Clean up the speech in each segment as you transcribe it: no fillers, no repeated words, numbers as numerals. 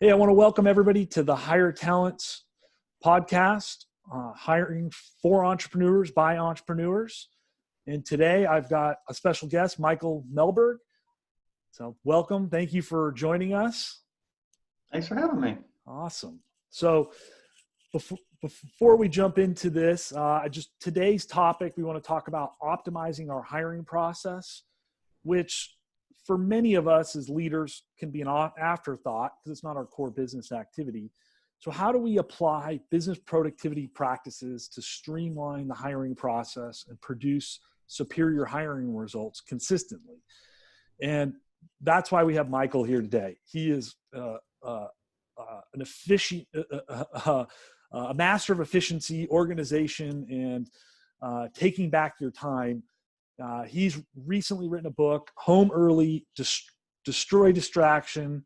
Hey, I want to welcome everybody to the Hire Talents podcast, hiring for entrepreneurs by entrepreneurs. And today I've got a special guest, Michael Melhberg. So welcome. Thank you for joining us. Thanks for having me. Awesome. So before we jump into this, today's topic, we want to talk about optimizing our hiring process, which for many of us as leaders can be an afterthought because it's not our core business activity. So how do we apply business productivity practices to streamline the hiring process and produce superior hiring results consistently? And that's why we have Michael here today. He is a master of efficiency, organization, and taking back your time. He's recently written a book, Home Early, Destroy Distraction,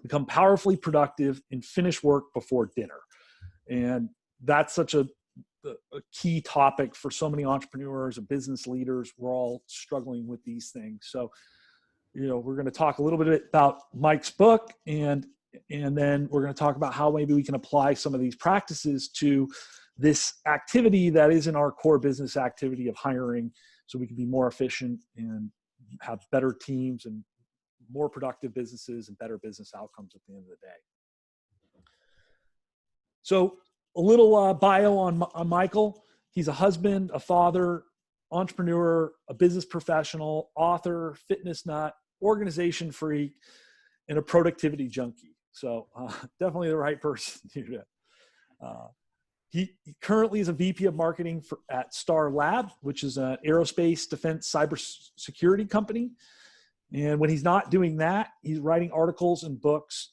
Become Powerfully Productive, and Finish Work Before Dinner. And that's such a key topic for so many entrepreneurs and business leaders. We're all struggling with these things. So, we're going to talk a little bit about Mike's book, and then we're going to talk about how maybe we can apply some of these practices to this activity that isn't our core business activity of hiring, so we can be more efficient and have better teams and more productive businesses and better business outcomes at the end of the day. So a little bio on Michael. He's a husband, a father, entrepreneur, a business professional, author, fitness nut, organization freak, and a productivity junkie. So definitely the right person to do that. He currently is a VP of marketing at Star Lab, which is an aerospace defense cybersecurity company. And when he's not doing that, he's writing articles and books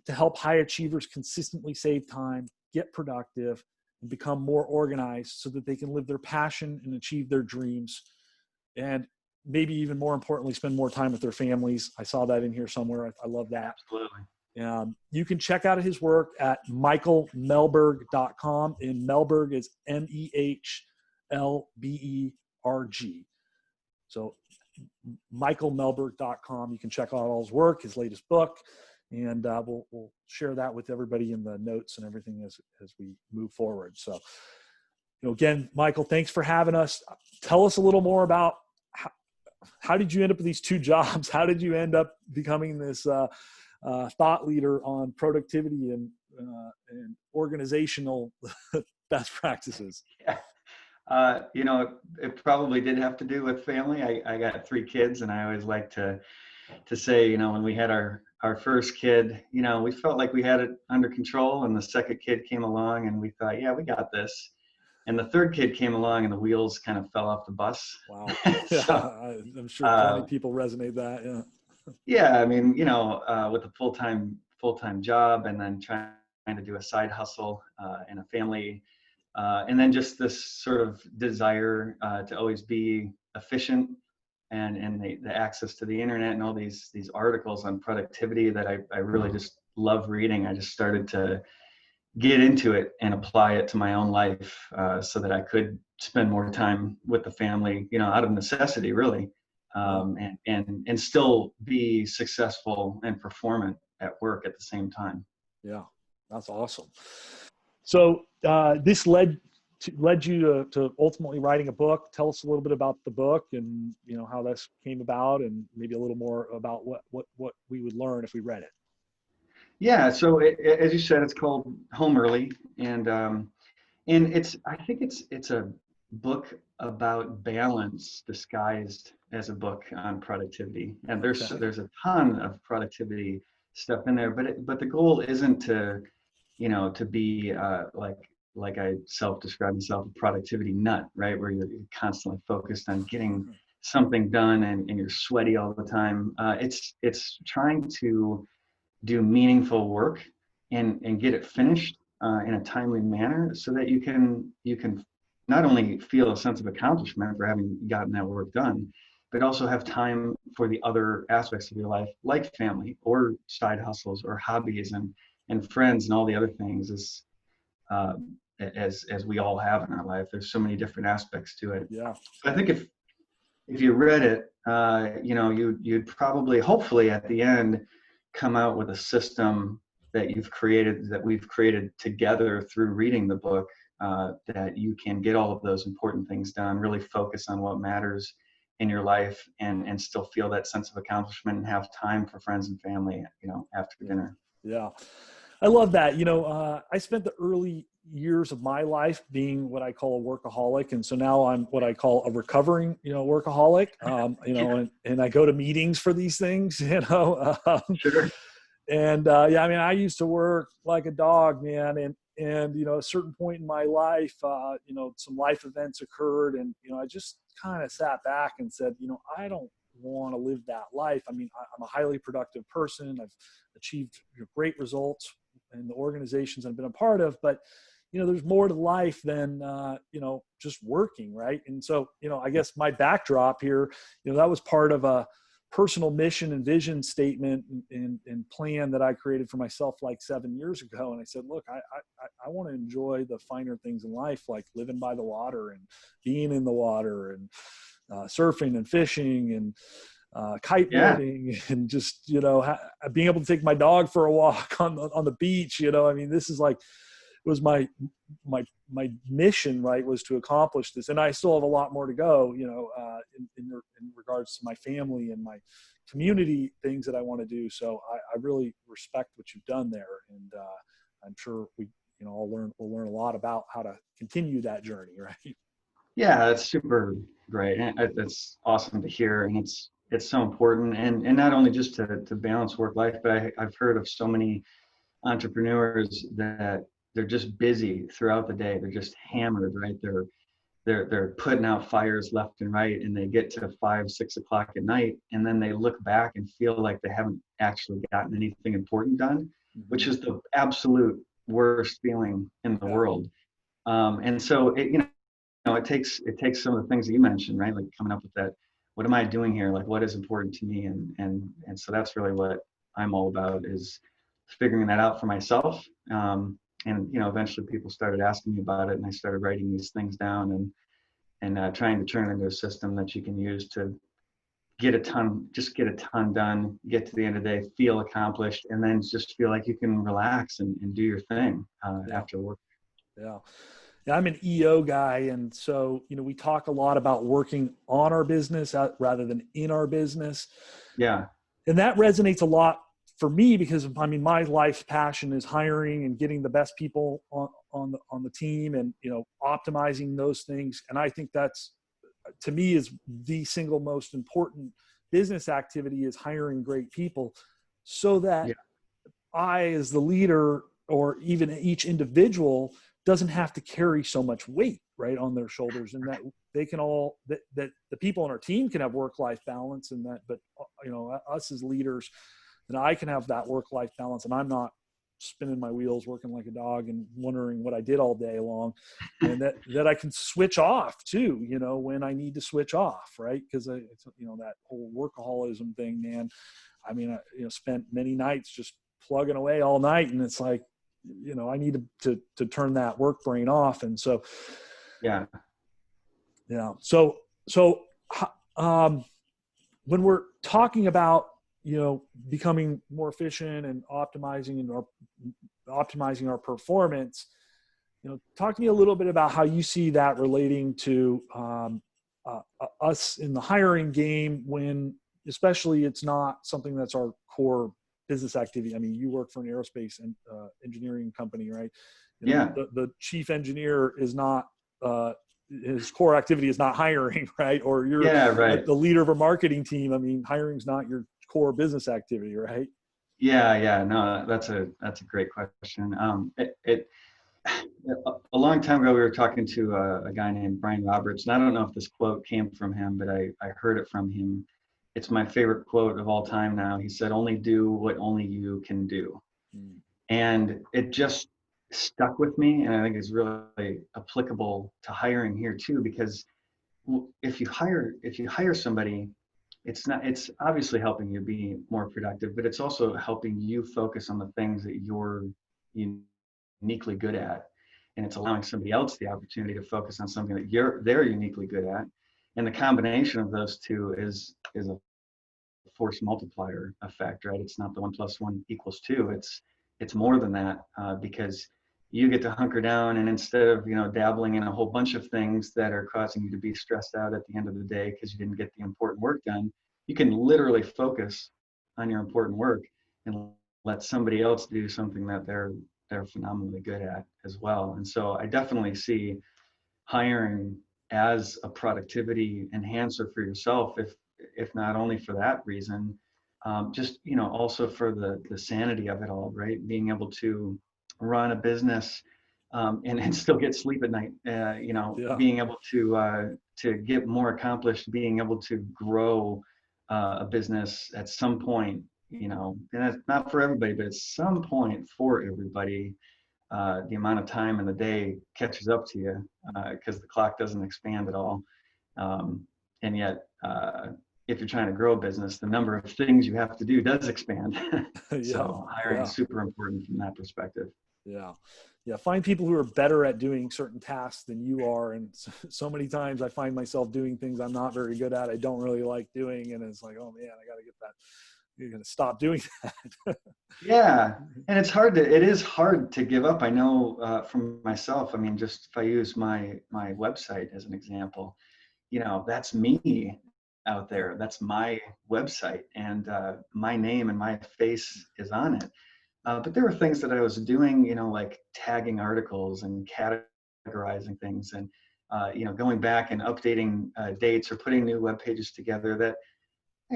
to help high achievers consistently save time, get productive, and become more organized so that they can live their passion and achieve their dreams. And maybe even more importantly, spend more time with their families. I saw that in here somewhere. I love that. Absolutely. You can check out his work at michaelmelhberg.com, and Melhberg is MEHLBERG. So michaelmelhberg.com. You can check out all his work, his latest book, and we'll share that with everybody in the notes and everything as we move forward. So, again, Michael, thanks for having us. Tell us a little more about how did you end up with these two jobs? How did you end up becoming this thought leader on productivity and organizational best practices? Yeah. It probably did have to do with family. I got 3 kids, and I always like to say, when we had our first kid, we felt like we had it under control, and the second kid came along and we thought, yeah, we got this. And the third kid came along and the wheels kind of fell off the bus. Wow. So, I'm sure plenty people resonate that. Yeah. Yeah, I mean, with a full-time job, and then trying to do a side hustle and a family, and then just this sort of desire to always be efficient, and the access to the internet and all these articles on productivity that I really just love reading. I just started to get into it and apply it to my own life so that I could spend more time with the family, out of necessity, really. And still be successful and performant at work at the same time. Yeah, that's awesome. So this led you to ultimately writing a book. Tell us a little bit about the book and how this came about, and maybe a little more about what we would learn if we read it. Yeah. So as you said, it's called Home Early, and I think it's a book about balance disguised as a book on productivity. And there's a ton of productivity stuff in there, but the goal isn't to be like I self-describe myself, a productivity nut, right? Where you're constantly focused on getting something done and you're sweaty all the time. It's trying to do meaningful work and get it finished in a timely manner, so that you can not only feel a sense of accomplishment for having gotten that work done, but also have time for the other aspects of your life, like family or side hustles or hobbies and friends and all the other things, as we all have in our life. There's so many different aspects to it. Yeah. So I think if you read it, you'd probably, hopefully at the end, come out with a system that we've created together through reading the book, that you can get all of those important things done, really focus on what matters in your life, and still feel that sense of accomplishment and have time for friends and family, after dinner. Yeah. I love that. I spent the early years of my life being what I call a workaholic. And so now I'm what I call a recovering, workaholic, and I go to meetings for these things, Sure. and I used to work like a dog, man. And at a certain point in my life, some life events occurred, and, I just kind of sat back and said, I don't want to live that life. I mean, I'm a highly productive person. I've achieved great results in the organizations I've been a part of, but there's more to life than just working, right? And so I guess my backdrop here, that was part of a personal mission and vision statement and plan that I created for myself like 7 years ago. And I said, look, I want to enjoy the finer things in life, like living by the water and being in the water and surfing and fishing and kiteboarding, and just being able to take my dog for a walk on the beach. This is like, it was my mission, right, was to accomplish this, and I still have a lot more to go, in regards to my family and my community things that I want to do. So I really respect what you've done there, and I'm sure we'll learn a lot about how to continue that journey, right? Yeah, that's super great. And that's awesome to hear. And it's so important. And not only just to balance work life, but I've heard of so many entrepreneurs that they're just busy throughout the day. They're just hammered, right? They're putting out fires left and right, and they get to 5, 6 o'clock at night, and then they look back and feel like they haven't actually gotten anything important done, which is the absolute worst feeling in the world. And so it takes some of the things that you mentioned, right? Like coming up with that, what am I doing here? Like, what is important to me? And so that's really what I'm all about, is figuring that out for myself. And eventually people started asking me about it, and I started writing these things down and trying to turn it into a system that you can use to get a ton done, get to the end of the day, feel accomplished, and then just feel like you can relax and do your thing after work. Yeah. Yeah, I'm an EO guy. And so, we talk a lot about working on our business rather than in our business. Yeah. And that resonates a lot for me because, my life's passion is hiring and getting the best people on the team, and, optimizing those things. And I think that's, to me, is the single most important business activity, is hiring great people, so that I, as the leader, or even each individual, doesn't have to carry so much weight, right, on their shoulders, and that they can all, that the people on our team can have work-life balance, and that, but us as leaders, and I can have that work-life balance, and I'm not spinning my wheels, working like a dog and wondering what I did all day long, and that I can switch off too, when I need to switch off, right? Because that whole workaholism thing, man. I spent many nights just plugging away all night, and it's like, I need to turn that work brain off. And so, So, when we're talking about, becoming more efficient and optimizing our performance, talk to me a little bit about how you see that relating to us in the hiring game, when especially it's not something that's our core business activity. You work for an aerospace and engineering company, right? The chief engineer is not, his core activity is not hiring, right? Or you're the leader of a marketing team. Hiring is not your core business activity, right? Yeah. No, that's a great question. A long time ago, we were talking to a guy named Brian Roberts, and I don't know if this quote came from him, but I heard it from him. It's my favorite quote of all time now. He said, "Only do what only you can do." And it just stuck with me. And I think it's really applicable to hiring here too, because if you hire somebody, it's obviously helping you be more productive, but it's also helping you focus on the things that you're uniquely good at. And it's allowing somebody else the opportunity to focus on something that they're uniquely good at. And the combination of those two is a force multiplier effect, right? It's not the 1 + 1 = 2. It's more than that, because you get to hunker down, and instead of dabbling in a whole bunch of things that are causing you to be stressed out at the end of the day because you didn't get the important work done, you can literally focus on your important work and let somebody else do something that they're phenomenally good at as well. And so I definitely see hiring as a productivity enhancer for yourself, if not only for that reason, just also for the sanity of it all, right? Being able to run a business, and still get sleep at night, Yeah. being able to get more accomplished, being able to grow a business at some point, and that's not for everybody, but at some point for everybody, the amount of time in the day catches up to you, because the clock doesn't expand at all. And yet, if you're trying to grow a business, the number of things you have to do does expand. Yeah. So hiring is super important from that perspective. Yeah. Yeah. Find people who are better at doing certain tasks than you are. And so many times I find myself doing things I'm not very good at. I don't really like doing. And it's like, oh man, I got to get that. You're going to stop doing that. Yeah, and it is hard to give up. I know, from myself. I mean, just if I use my website as an example, that's me out there. That's my website, and my name and my face is on it. But there were things that I was doing, like tagging articles and categorizing things, and going back and updating dates or putting new web pages together that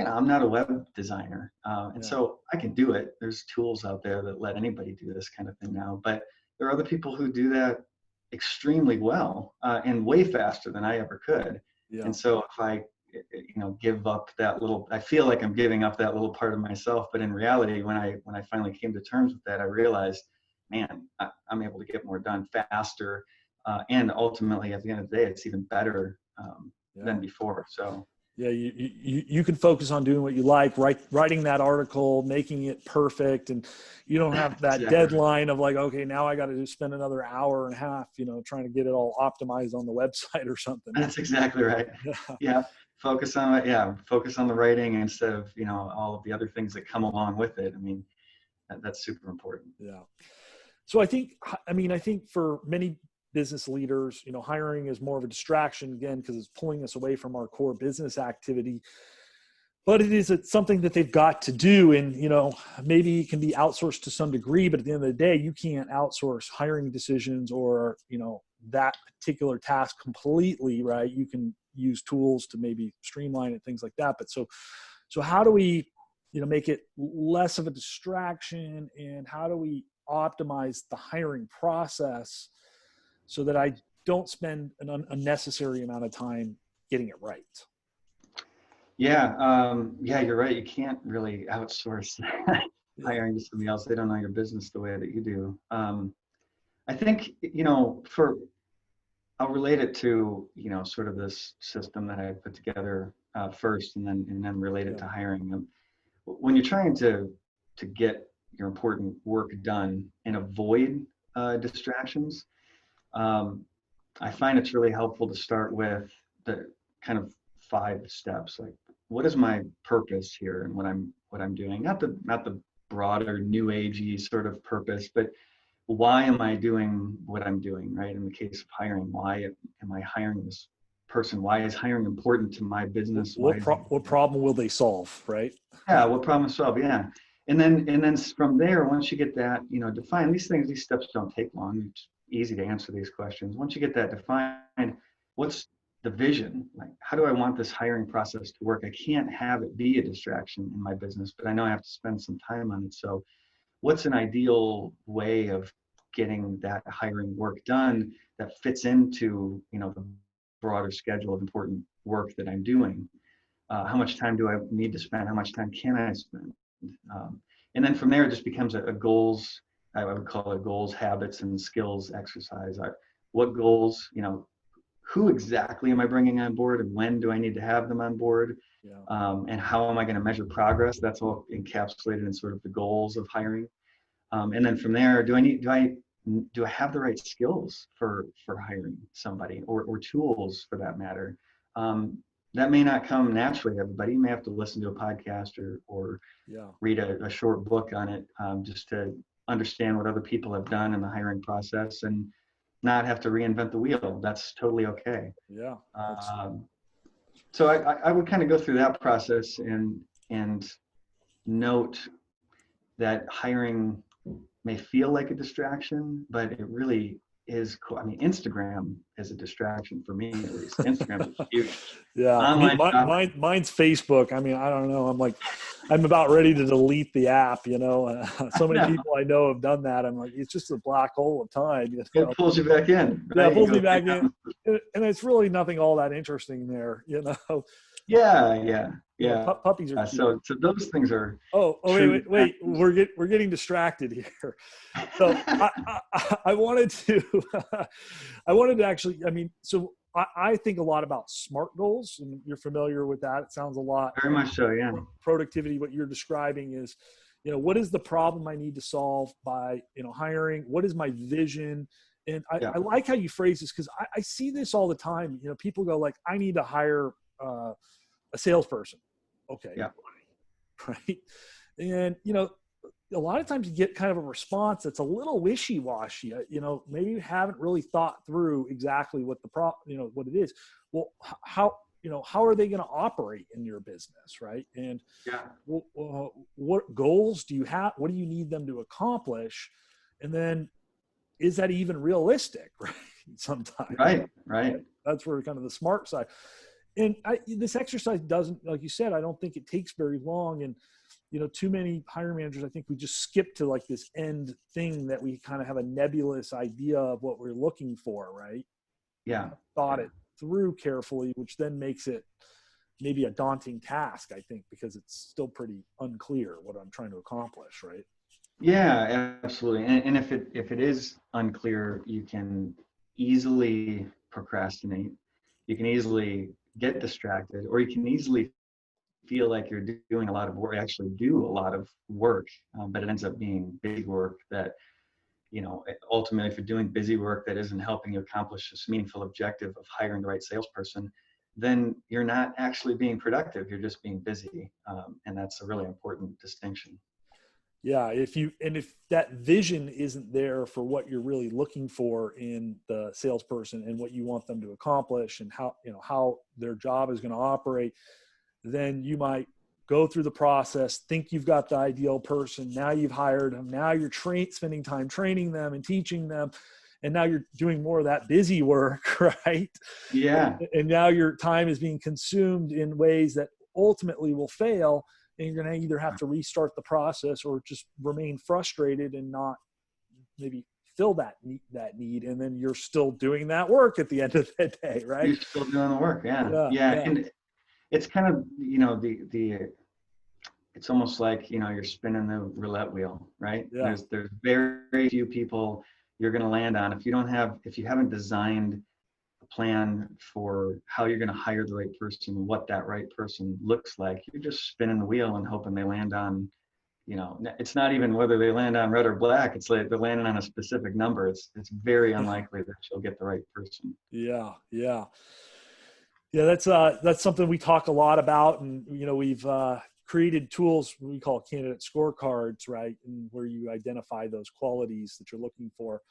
I'm not a web designer, and Yeah. so I can do it. There's tools out there that let anybody do this kind of thing now, but there are other people who do that extremely well, and way faster than I ever could. Yeah. And so if I, give up that little, I feel like I'm giving up that little part of myself. But in reality, when I finally came to terms with that, I realized, man, I'm able to get more done faster, and ultimately at the end of the day, it's even better Yeah. than before. So. Yeah, you can focus on doing what you like, writing that article, making it perfect, and you don't have that Exactly. deadline of like, okay, now I got to spend another hour and a half, trying to get it all optimized on the website or something. That's exactly right. Yeah, Yeah. Focus on it. Yeah. Focus on the writing instead of, all of the other things that come along with it. I mean, that's super important. yeah. So I think for many business leaders, hiring is more of a distraction again because it's pulling us away from our core business activity. But it is something that they've got to do, and maybe it can be outsourced to some degree. But at the end of the day, you can't outsource hiring decisions or that particular task completely, right? You can use tools to maybe streamline it, things like that. But so how do we make it less of a distraction, and how do we optimize the hiring process so that I don't spend an unnecessary amount of time getting it right? Yeah. Yeah, you're right. You can't really outsource Yeah. hiring to somebody else. They don't know your business the way that you do. I think, I'll relate it to, sort of this system that I put together first, and then relate it Yeah. to hiring. When you're trying to get your important work done and avoid distractions, um, I find it's really helpful to start with the kind of 5 steps. Like, what is my purpose here, and what I'm doing? Not the broader new agey sort of purpose, but why am I doing what I'm doing, right? In the case of hiring, why am I hiring this person? Why is hiring important to my business? Why is it, What problem will they solve, right? yeah, what problem to solve? Yeah. And then from there, once you get that, defined, these steps don't take long. It's easy to answer these questions. Once you get that defined, what's the vision? Like, how do I want this hiring process to work? I can't have it be a distraction in my business, but I know I have to spend some time on it. So what's an ideal way of getting that hiring work done that fits into, the broader schedule of important work that I'm doing? How much time do I need to spend? How much time can I spend? And then from there, it just becomes a goals. I would call it goals, habits, and skills exercise. What goals, who exactly am I bringing on board, and when do I need to have them on board? Yeah. And how am I going to measure progress? That's all encapsulated in sort of the goals of hiring. And then from there, do I have the right skills for hiring somebody, or tools for that matter? that may not come naturally to everybody. You may have to listen to a podcast or Yeah. read a short book on it, just to understand what other people have done in the hiring process and not have to reinvent the wheel. That's totally okay. Yeah. So I would kind of go through that process and note that hiring may feel like a distraction, but it really is cool. I mean, Instagram is a distraction for me, at least. Instagram is huge. Yeah. Online shopping. Mine's Facebook. I mean, I don't know. I'm about ready to delete the app, you know. So many people I know have done that. I'm like, it's just a black hole of time. You know? It pulls you back in. Yeah, Right? it pulls me back in. And it's really nothing all that interesting there, you know. Yeah. Puppies are cute. So those things are. Wait. We're getting distracted here. So I wanted to actually. I mean, so I think a lot about SMART goals, and you're familiar with that. It sounds a lot. Very much so. Yeah. Productivity. What you're describing is, you know, what is the problem I need to solve by, you know, hiring? What is my vision? And I like how you phrase this, because I see this all the time. You know, people go like, I need to hire a salesperson. Okay. Yeah. Right. And, you know, a lot of times you get kind of a response that's a little wishy-washy. You know, maybe you haven't really thought through exactly what what it is. Well, how are they going to operate in your business? Right. And what goals do you have? What do you need them to accomplish? And then, is that even realistic? Right. Sometimes. Right. That's where kind of the SMART side. And this exercise doesn't, like you said, I don't think it takes very long. And, you know, too many hiring managers, I think we just skip to like this end thing that we kind of have a nebulous idea of what we're looking for, right? Yeah. Thought it through carefully, which then makes it maybe a daunting task, I think, because it's still pretty unclear what I'm trying to accomplish, right? Yeah, absolutely. And if it is unclear, you can easily procrastinate. You can easily get distracted, or you can easily feel like you're doing a lot of work, actually do a lot of work, but it ends up being big work that, you know, ultimately if you're doing busy work that isn't helping you accomplish this meaningful objective of hiring the right salesperson, then you're not actually being productive. You're just being busy. And that's a really important distinction. Yeah, if that vision isn't there for what you're really looking for in the salesperson and what you want them to accomplish and how their job is going to operate, then you might go through the process, think you've got the ideal person. Now you've hired them. Now you're spending time training them and teaching them. And now you're doing more of that busy work, right? Yeah. And now your time is being consumed in ways that ultimately will fail. And you're going to either have to restart the process or just remain frustrated and not maybe fill that need. And then you're still doing that work at the end of the day, right? You're still doing the work. Yeah. And it's kind of, you know, it's almost like, you know, you're spinning the roulette wheel, right? Yeah. There's very few people you're going to land on. If you haven't designed a plan for how you're going to hire the right person, what that right person looks like, you're just spinning the wheel and hoping they land on, you know, it's not even whether they land on red or black. It's like they're landing on a specific number. It's very unlikely that you'll get the right person. Yeah. That's something we talk a lot about. And, you know, we've created tools we call candidate scorecards, right? And where you identify those qualities that you're looking for.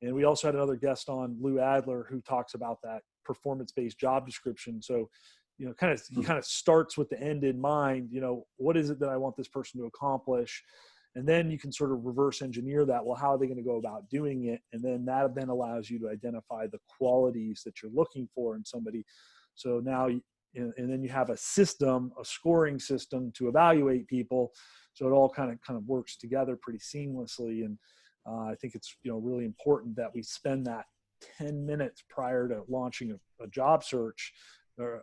And we also had another guest on, Lou Adler, who talks about that performance-based job description. So, you know, he kind of starts with the end in mind. You know, what is it that I want this person to accomplish? And then you can sort of reverse engineer that. Well, how are they going to go about doing it? And then that then allows you to identify the qualities that you're looking for in somebody. So now, and then you have a scoring system to evaluate people. So it all kind of works together pretty seamlessly. And I think it's, you know, really important that we spend that 10 minutes prior to launching a job search or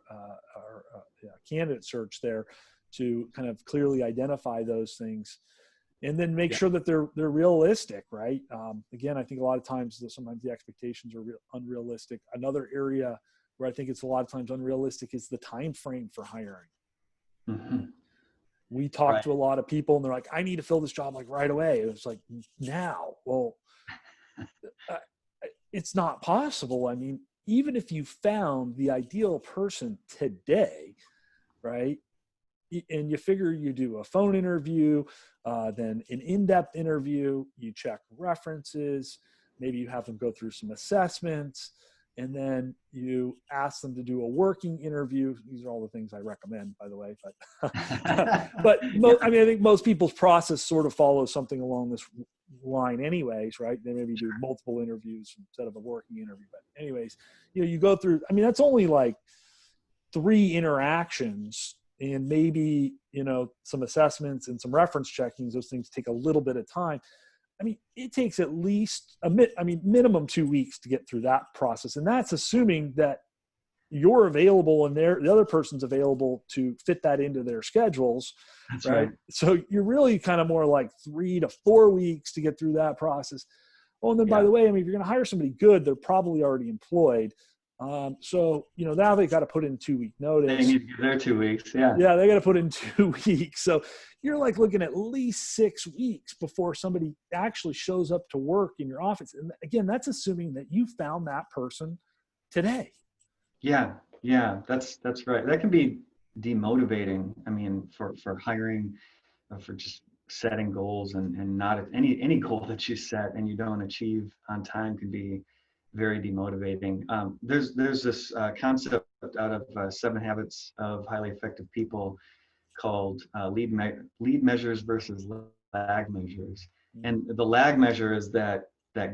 candidate search there to kind of clearly identify those things, and then make sure that they're realistic, right? Again, I think a lot of times sometimes the expectations are unrealistic. Another area where I think it's a lot of times unrealistic is the time frame for hiring. Mm-hmm. We talk to a lot of people and they're like, I need to fill this job like right away. It's like, now. Well, it's not possible. I mean, even if you found the ideal person today, right? And you figure you do a phone interview, then an in-depth interview, you check references, maybe you have them go through some assessments, and then you ask them to do a working interview. These are all the things I recommend, by the way. But, I mean, I think most people's process sort of follows something along this line anyways, right? They maybe do multiple interviews instead of a working interview. But anyways, you go through, I mean, that's only like 3 interactions, and maybe, some assessments and some reference checkings. Those things take a little bit of time. I mean, it takes at least minimum 2 weeks to get through that process. And that's assuming that you're available and the other person's available to fit that into their schedules. That's right. So you're really kind of more like 3 to 4 weeks to get through that process. Oh, and then by the way, I mean, if you're going to hire somebody good, they're probably already employed. So, now they got to put in 2-week notice. They need to give their 2 weeks. Yeah. Yeah. They got to put in 2 weeks. So you're like looking at least 6 weeks before somebody actually shows up to work in your office. And again, that's assuming that you found that person today. Yeah. Yeah. That's right. That can be demotivating. I mean, for hiring, for just setting goals and not any goal that you set and you don't achieve on time can be very demotivating. There's this concept out of 7 Habits of Highly Effective People called lead measures versus lag measures. And the lag measure is that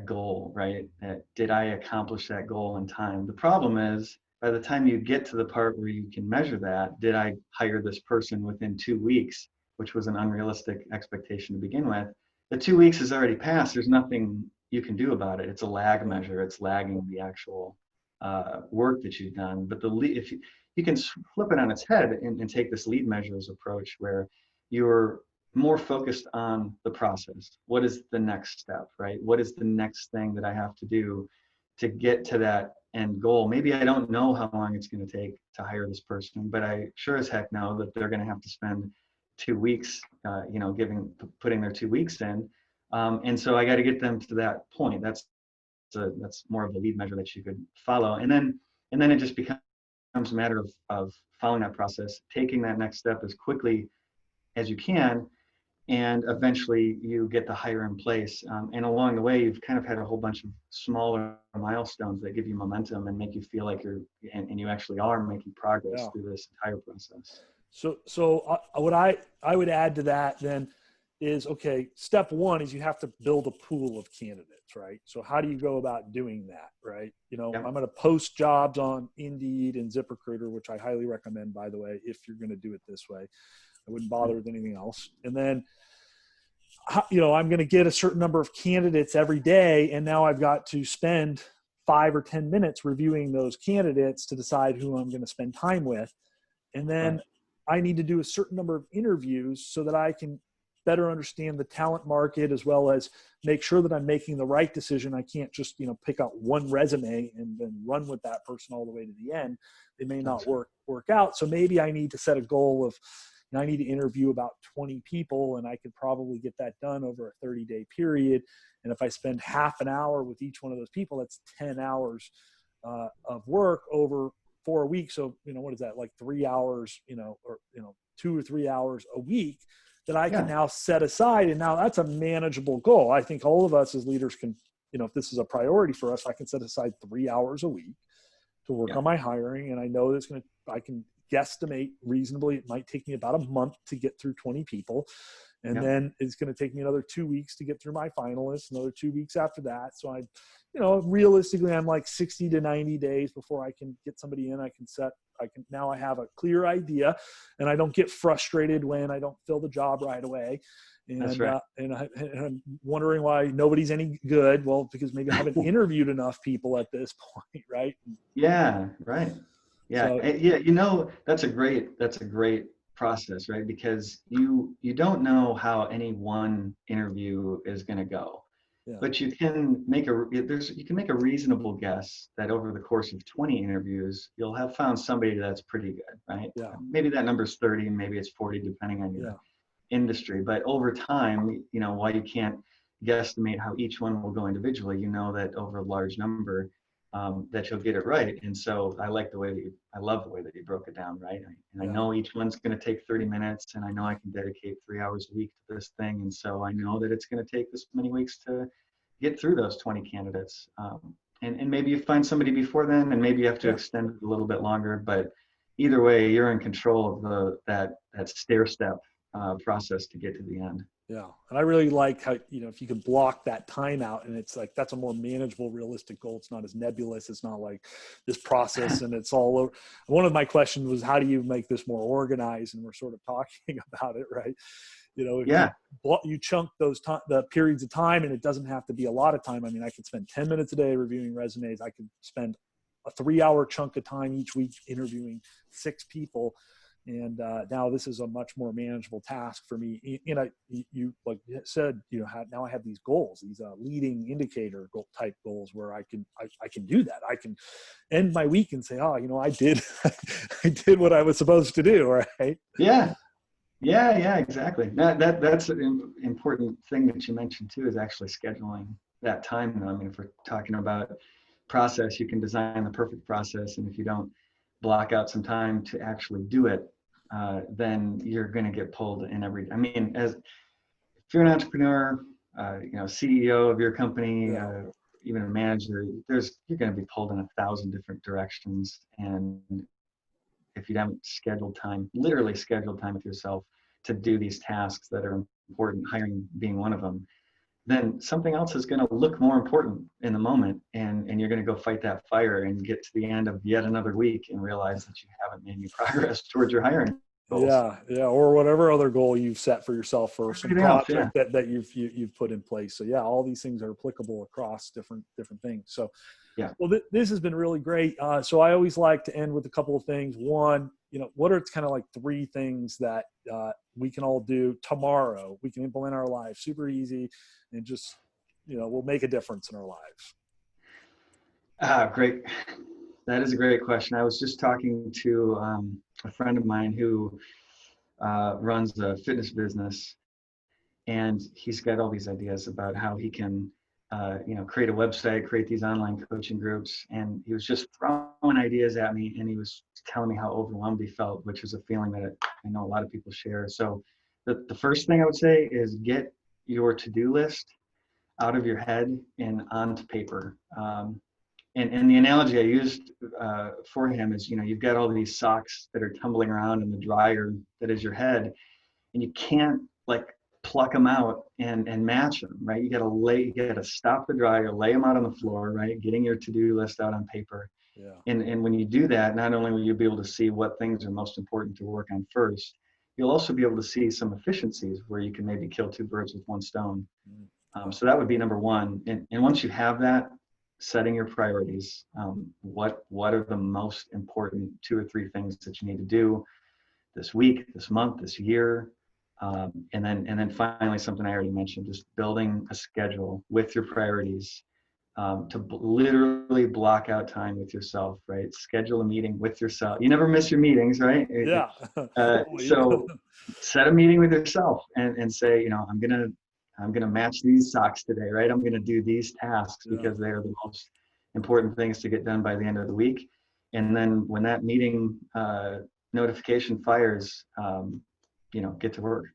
goal, right? Did I accomplish that goal in time? The problem is, by the time you get to the part where you can measure that, did I hire this person within 2 weeks, which was an unrealistic expectation to begin with? The 2 weeks has already passed. There's nothing you can do about it. It's a lag measure. It's lagging the actual work that you've done. But if you can flip it on its head and take this lead measures approach where you're more focused on the process. What is the next step, right? What is the next thing that I have to do to get to that end goal? Maybe I don't know how long it's going to take to hire this person, but I sure as heck know that they're going to have to spend 2 weeks, putting their 2 weeks in. And so I got to get them to that point. That's more of a lead measure that you could follow. And then it just becomes a matter of following that process, taking that next step as quickly as you can, and eventually you get the hire in place. And along the way, you've kind of had a whole bunch of smaller milestones that give you momentum and make you feel like and you actually are making progress through this entire process. So what I would add to that then is, okay, step 1 is you have to build a pool of candidates, right? So how do you go about doing that, right? I'm going to post jobs on Indeed and ZipRecruiter, which I highly recommend, by the way, if you're going to do it this way. I wouldn't bother with anything else. And then, I'm going to get a certain number of candidates every day, and now I've got to spend 5 or 10 minutes reviewing those candidates to decide who I'm going to spend time with. And then I need to do a certain number of interviews so that I can better understand the talent market, as well as make sure that I'm making the right decision. I can't just, pick out one resume and then run with that person all the way to the end. It may not work out. So maybe I need to set a goal of, I need to interview about 20 people, and I could probably get that done over a 30-day period. And if I spend half an hour with each one of those people, that's 10 hours of work over 4 weeks. So, what is that, like 3 hours, or 2 or 3 hours a week that I can now set aside. And now that's a manageable goal. I think all of us as leaders can, if this is a priority for us, I can set aside 3 hours a week to work on my hiring. And I know I can guesstimate reasonably, it might take me about a month to get through 20 people. And then it's going to take me another 2 weeks to get through my finalists, another 2 weeks after that. So realistically, I'm like 60 to 90 days before I can get somebody in. Now I have a clear idea, and I don't get frustrated when I don't fill the job right away. And, that's right. And I'm wondering why nobody's any good. Well, because maybe I haven't interviewed enough people at this point. Right. Yeah. Right. Yeah. So, that's a great process, right? Because you don't know how any one interview is going to go, but you can make a reasonable guess that over the course of 20 interviews, you'll have found somebody that's pretty good, right? Yeah. Maybe that number's 30, maybe it's 40, depending on your industry. But over time, while you can't guesstimate how each one will go individually, that over a large number, that you'll get it right. And so I love the way that you broke it down, right? And I know each one's going to take 30 minutes, and I know I can dedicate 3 hours a week to this thing. And so I know that it's going to take this many weeks to get through those 20 candidates. And maybe you find somebody before then, and maybe you have to extend it a little bit longer, but either way, you're in control of that stair step process to get to the end. Yeah. And I really like how, if you can block that time out, and it's like, that's a more manageable, realistic goal. It's not as nebulous. It's not like this process and it's all over. One of my questions was, how do you make this more organized? And we're sort of talking about it, right? You chunk the periods of time, and it doesn't have to be a lot of time. I mean, I could spend 10 minutes a day reviewing resumes. I could spend a 3-hour chunk of time each week interviewing 6 people. And now this is a much more manageable task for me. And you like you said, now I have these goals, these leading indicator type goals, where I can do that. I can end my week and say, I did I did what I was supposed to do, right? Yeah, exactly. That's an important thing that you mentioned too, is actually scheduling that time. I mean, if we're talking about process, you can design the perfect process, and if you don't block out some time to actually do it, then you're going to get pulled in every. I mean, if you're an entrepreneur, CEO of your company, even a manager, you're going to be pulled in 1,000 different directions, and if you haven't literally scheduled time with yourself to do these tasks that are important, hiring being one of them, then something else is going to look more important in the moment, and you're going to go fight that fire and get to the end of yet another week and realize that you haven't made any progress towards your hiring goals. Yeah, or whatever other goal you've set for yourself, or some project that you've put in place. So all these things are applicable across different things. So well, this has been really great. So I always like to end with a couple of things. One, what are kind of like 3 things that we can all do tomorrow? We can implement in our lives, super easy, and just, will make a difference in our lives. Great. That is a great question. I was just talking to a friend of mine who runs a fitness business, and he's got all these ideas about how he can create a website, create these online coaching groups. And he was just throwing ideas at me, and he was telling me how overwhelmed he felt, which is a feeling that I know a lot of people share. So the first thing I would say is get your to-do list out of your head and onto paper. And the analogy I used for him is, you've got all these socks that are tumbling around in the dryer that is your head, and you can't pluck them out and match them, right? You gotta stop the dryer, lay them out on the floor, right? Getting your to-do list out on paper. Yeah. And when you do that, not only will you be able to see what things are most important to work on first, you'll also be able to see some efficiencies where you can maybe kill 2 birds with 1 stone. So that would be number 1. And once you have that, setting your priorities. What are the most important 2 or 3 things that you need to do this week, this month, this year? And then finally, something I already mentioned, just building a schedule with your priorities to literally block out time with yourself, right? Schedule a meeting with yourself. You never miss your meetings, right? Yeah. So set a meeting with yourself and say, I'm gonna match these socks today, right? I'm gonna do these tasks because they are the most important things to get done by the end of the week. And then when that meeting notification fires, get to work.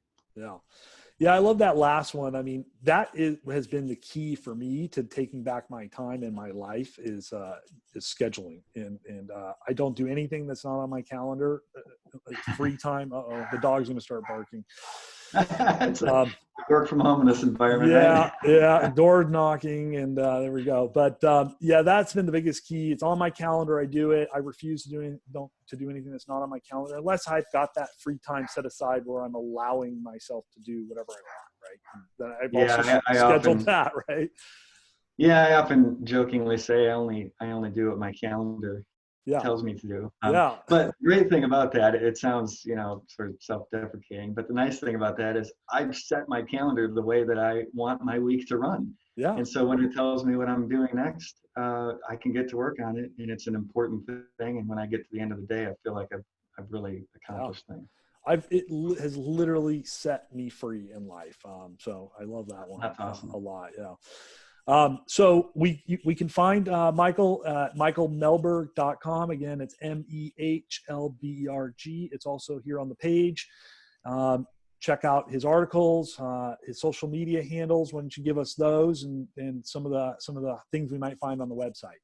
Yeah, I love that last one. I mean, has been the key for me to taking back my time in my life is scheduling. And I don't do anything that's not on my calendar. Free time. The dog's going to start barking. It's work from home in this environment. Right? Yeah. Door knocking, and there we go. But that's been the biggest key. It's on my calendar. I do it. I refuse to do anything that's not on my calendar unless I've got that free time set aside where I'm allowing myself to do whatever I want. Right. Then I've also scheduled that. Right. Yeah, I often jokingly say I only do what my calendar tells me to do. But the great thing about that, it sounds, sort of self-deprecating, but the nice thing about that is I've set my calendar the way that I want my week to run. Yeah. And so when it tells me what I'm doing next, I can get to work on it, and it's an important thing. And when I get to the end of the day, I feel like I've really accomplished things. It has literally set me free in life. So I love that one. That's awesome. A lot. Yeah. So we can find Michael at michaelmelberg.com. Again, it's MEHLBERG. It's also here on the page. Check out his articles, his social media handles. Why don't you give us those and some of the things we might find on the website?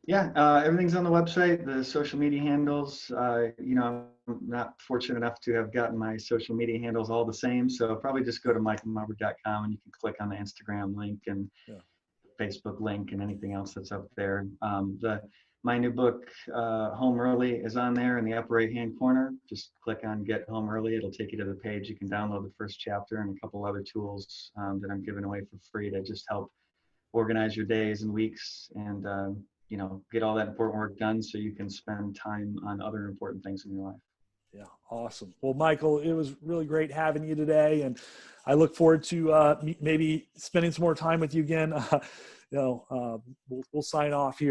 Yeah, everything's on the website, the social media handles. I'm not fortunate enough to have gotten my social media handles all the same. So probably just go to michaelmelhberg.com and you can click on the Instagram link and Facebook link and anything else that's up there. My new book, Home Early, is on there in the upper right-hand corner. Just click on Get Home Early. It'll take you to the page. You can download the first chapter and a couple other tools that I'm giving away for free to just help organize your days and weeks and get all that important work done so you can spend time on other important things in your life. Yeah, awesome. Well, Michael, it was really great having you today, and I look forward to maybe spending some more time with you again. We'll sign off here.